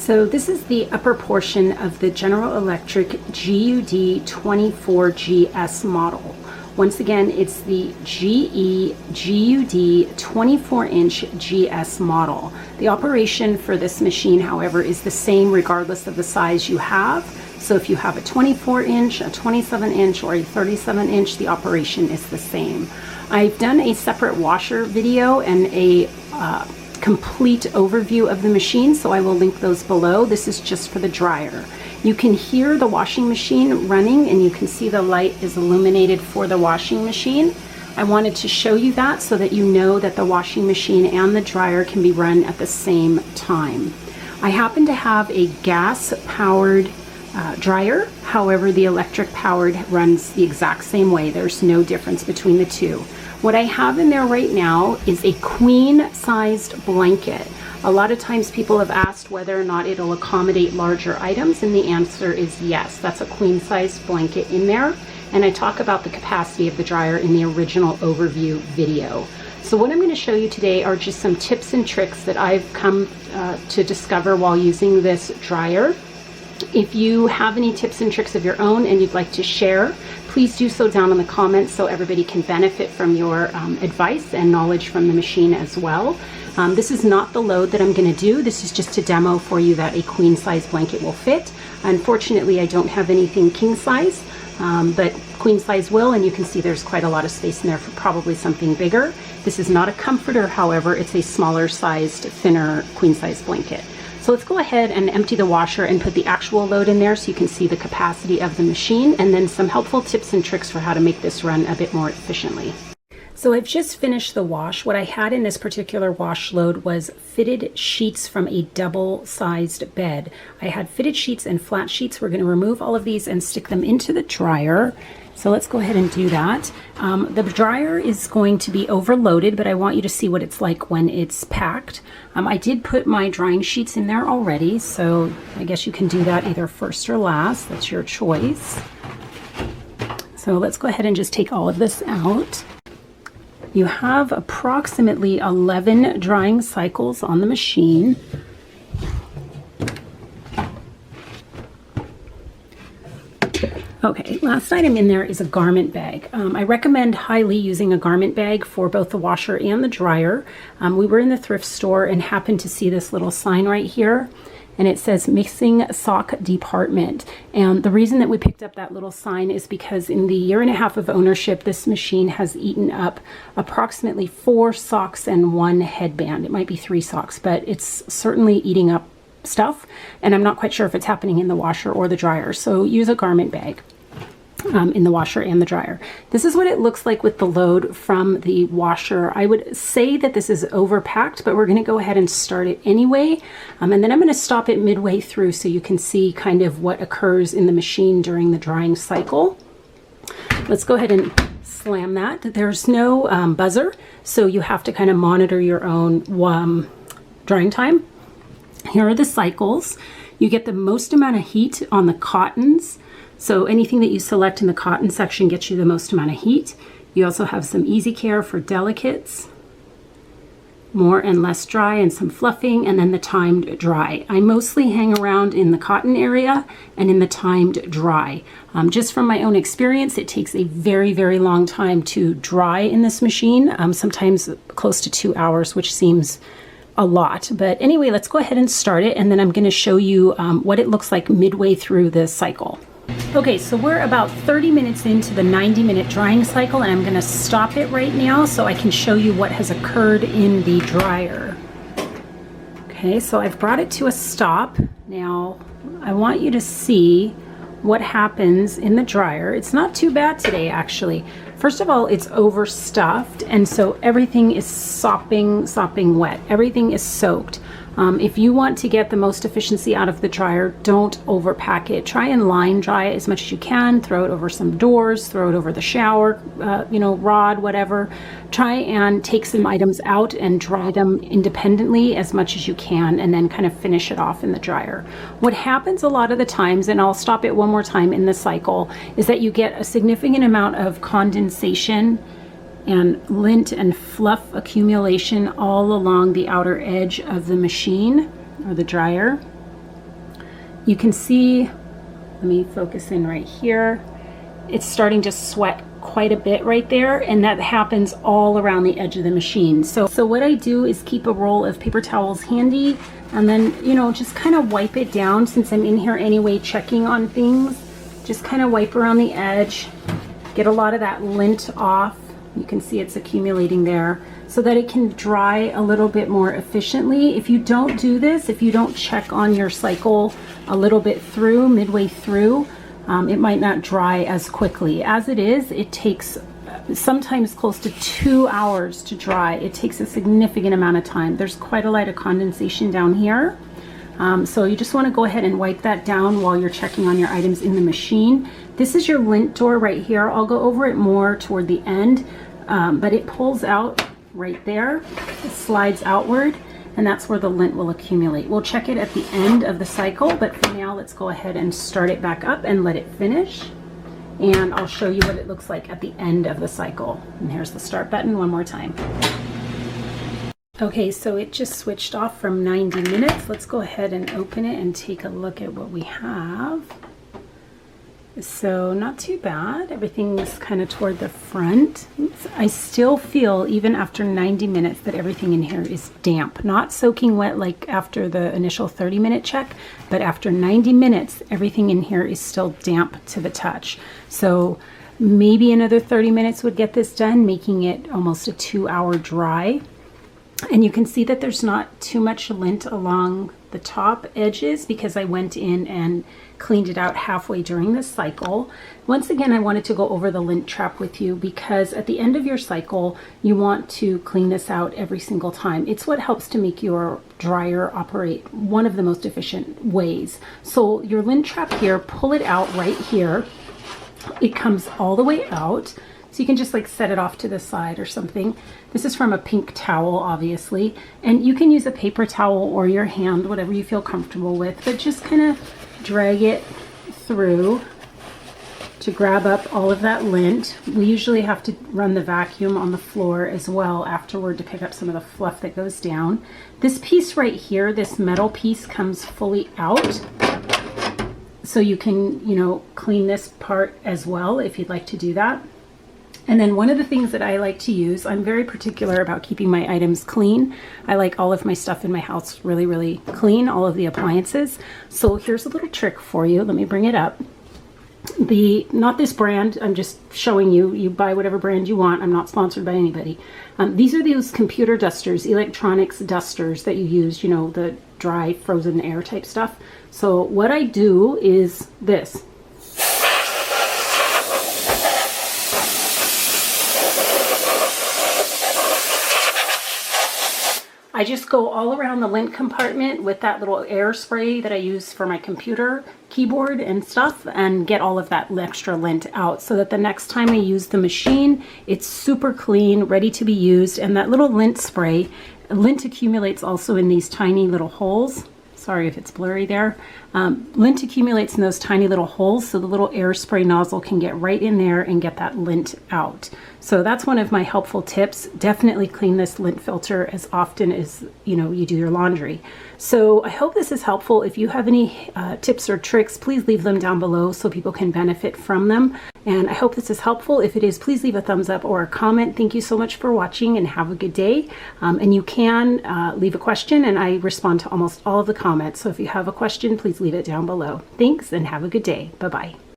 So this is the upper portion of the General Electric GUD 24GS model. Once again, it's the GE GUD 24-inch GS model. The operation for this machine, however, is the same regardless of the size you have. So if you have a 24-inch, a 27-inch, or a 37-inch, the operation is the same. I've done a separate washer video and a complete overview of the machine, so I will link those below. This is just for the dryer. You can hear the washing machine running, and you can see the light is illuminated for the washing machine. I wanted to show you that so that you know that the washing machine and the dryer can be run at the same time. I happen to have a gas-powered dryer. However, the electric powered runs the exact same way. There's no difference between the two. What I have in there right now is a queen-sized blanket. A lot of times people have asked whether or not it'll accommodate larger items, and the answer is yes. That's a queen-sized blanket in there, and I talk about the capacity of the dryer in the original overview video. So what I'm going to show you today are just some tips and tricks that I've come to discover while using this dryer. If you have any tips and tricks of your own and you'd like to share, please do so down in the comments so everybody can benefit from your advice and knowledge from the machine as well. This is not the load that I'm going to do. This is just a demo for you that a queen size blanket will fit. Unfortunately, I don't have anything king size, but queen size will, and you can see there's quite a lot of space in there for probably something bigger. This is not a comforter, however, it's a smaller sized, thinner queen size blanket. So let's go ahead and empty the washer and put the actual load in there so you can see the capacity of the machine, and then some helpful tips and tricks for how to make this run a bit more efficiently. So I've just finished the wash. What I had in this particular wash load was fitted sheets from a double-sized bed. I had fitted sheets and flat sheets. We're going to remove all of these and stick them into the dryer. So let's go ahead and do that. The dryer is going to be overloaded, but I want you to see what it's like when it's packed. I did put my drying sheets in there already, so I guess you can do that either first or last. That's your choice. So let's go ahead and just take all of this out. You have approximately 11 drying cycles on the machine. Okay, last item in there is a garment bag. I recommend highly using a garment bag for both the washer and the dryer. We were in the thrift store and happened to see this little sign right here, and it says mixing sock department. And the reason that we picked up that little sign is because in the year-and-a-half of ownership, this machine has eaten up approximately 4 socks and 1 headband. It might be 3 socks, but it's certainly eating up stuff, and I'm not quite sure if it's happening in the washer or the dryer. So use a garment bag in the washer and the dryer. This is what it looks like with the load from the washer. I would say that this is overpacked, but we're going to go ahead and start it anyway, and then I'm going to stop it midway through so you can see kind of what occurs in the machine during the drying cycle. Let's go ahead and slam that. There's no buzzer, so you have to kind of monitor your own drying time. Here are the cycles. You get the most amount of heat on the cottons. So anything that you select in the cotton section gets you the most amount of heat. You also have some easy care for delicates, more and less dry, and some fluffing, and then the timed dry. I mostly hang around in the cotton area and in the timed dry. Just from my own experience, it takes a very, very long time to dry in this machine, sometimes close to 2 hours, which seems a lot. But anyway, let's go ahead and start it, and then I'm going to show you what it looks like midway through the cycle. Okay, so we're about 30 minutes into the 90-minute drying cycle, and I'm going to stop it right now so I can show you what has occurred in the dryer. Okay, so I've brought it to a stop. Now, I want you to see what happens in the dryer. It's not too bad today, actually. First of all, it's overstuffed, and so everything is sopping wet. Everything is soaked. If you want to get the most efficiency out of the dryer, don't overpack it. Try and line dry it as much as you can. Throw it over some doors, throw it over the shower, rod, whatever. Try and take some items out and dry them independently as much as you can, and then kind of finish it off in the dryer. What happens a lot of the times, and I'll stop it one more time in the cycle, is that you get a significant amount of condensation and lint and fluff accumulation all along the outer edge of the machine or the dryer. You can see, let me focus in right here. It's starting to sweat quite a bit right there, and that happens all around the edge of the machine. So what I do is keep a roll of paper towels handy, and then, you know, just kind of wipe it down. Since I'm in here anyway checking on things, just kind of wipe around the edge, get a lot of that lint off. You can see it's accumulating there, so that it can dry a little bit more efficiently. If you don't do this, if you don't check on your cycle a little bit through, midway through, it might not dry as quickly. As it is, it takes sometimes close to 2 hours to dry. It takes a significant amount of time. There's quite a lot of condensation down here. So you just want to go ahead and wipe that down while you're checking on your items in the machine. This is your lint door right here. I'll go over it more toward the end, but it pulls out right there. It slides outward, and that's where the lint will accumulate. We'll check it at the end of the cycle, but for now, let's go ahead and start it back up and let it finish. And I'll show you what it looks like at the end of the cycle. And here's the start button one more time. Okay, so it just switched off from 90 minutes. Let's go ahead and open it and take a look at what we have. So not too bad. Everything's kind of toward the front. I still feel, even after 90 minutes, that everything in here is damp. Not soaking wet like after the initial 30-minute check, but after 90 minutes, everything in here is still damp to the touch. So maybe another 30 minutes would get this done, making it almost a 2-hour dry. And you can see that there's not too much lint along the top edges because I went in and cleaned it out halfway during this cycle. Once again, I wanted to go over the Lint Trap with you because at the end of your cycle, you want to clean this out every single time. It's what helps to make your dryer operate one of the most efficient ways. So your Lint Trap here, pull it out right here. It comes all the way out. So you can just like set it off to the side or something. This is from a pink towel, obviously. And you can use a paper towel or your hand, whatever you feel comfortable with, but just kind of drag it through to grab up all of that lint. We usually have to run the vacuum on the floor as well afterward to pick up some of the fluff that goes down. This piece right here, this metal piece, comes fully out. So you can, you know, clean this part as well if you'd like to do that. And then one of the things that I like to use, I'm very particular about keeping my items clean. I like all of my stuff in my house really, really clean, all of the appliances. So here's a little trick for you. Let me bring it up. Not this brand, I'm just showing you. You buy whatever brand you want. I'm not sponsored by anybody. These are those computer dusters, electronics dusters that you use, you know, the dry frozen air type stuff. So what I do is this. I just go all around the lint compartment with that little air spray that I use for my computer keyboard and stuff, and get all of that extra lint out so that the next time I use the machine, it's super clean, ready to be used. And that little lint spray, lint accumulates also in these tiny little holes. Sorry if it's blurry there. Lint accumulates in those tiny little holes, so the little air spray nozzle can get right in there and get that lint out. So that's one of my helpful tips. Definitely clean this lint filter as often as you do your laundry. So I hope this is helpful. If you have any tips or tricks, please leave them down below so people can benefit from them. And I hope this is helpful. If it is, please leave a thumbs up or a comment. Thank you so much for watching, and have a good day. And you can leave a question, and I respond to almost all of the comments. So if you have a question, please leave it down below. Thanks, and have a good day. Bye-bye.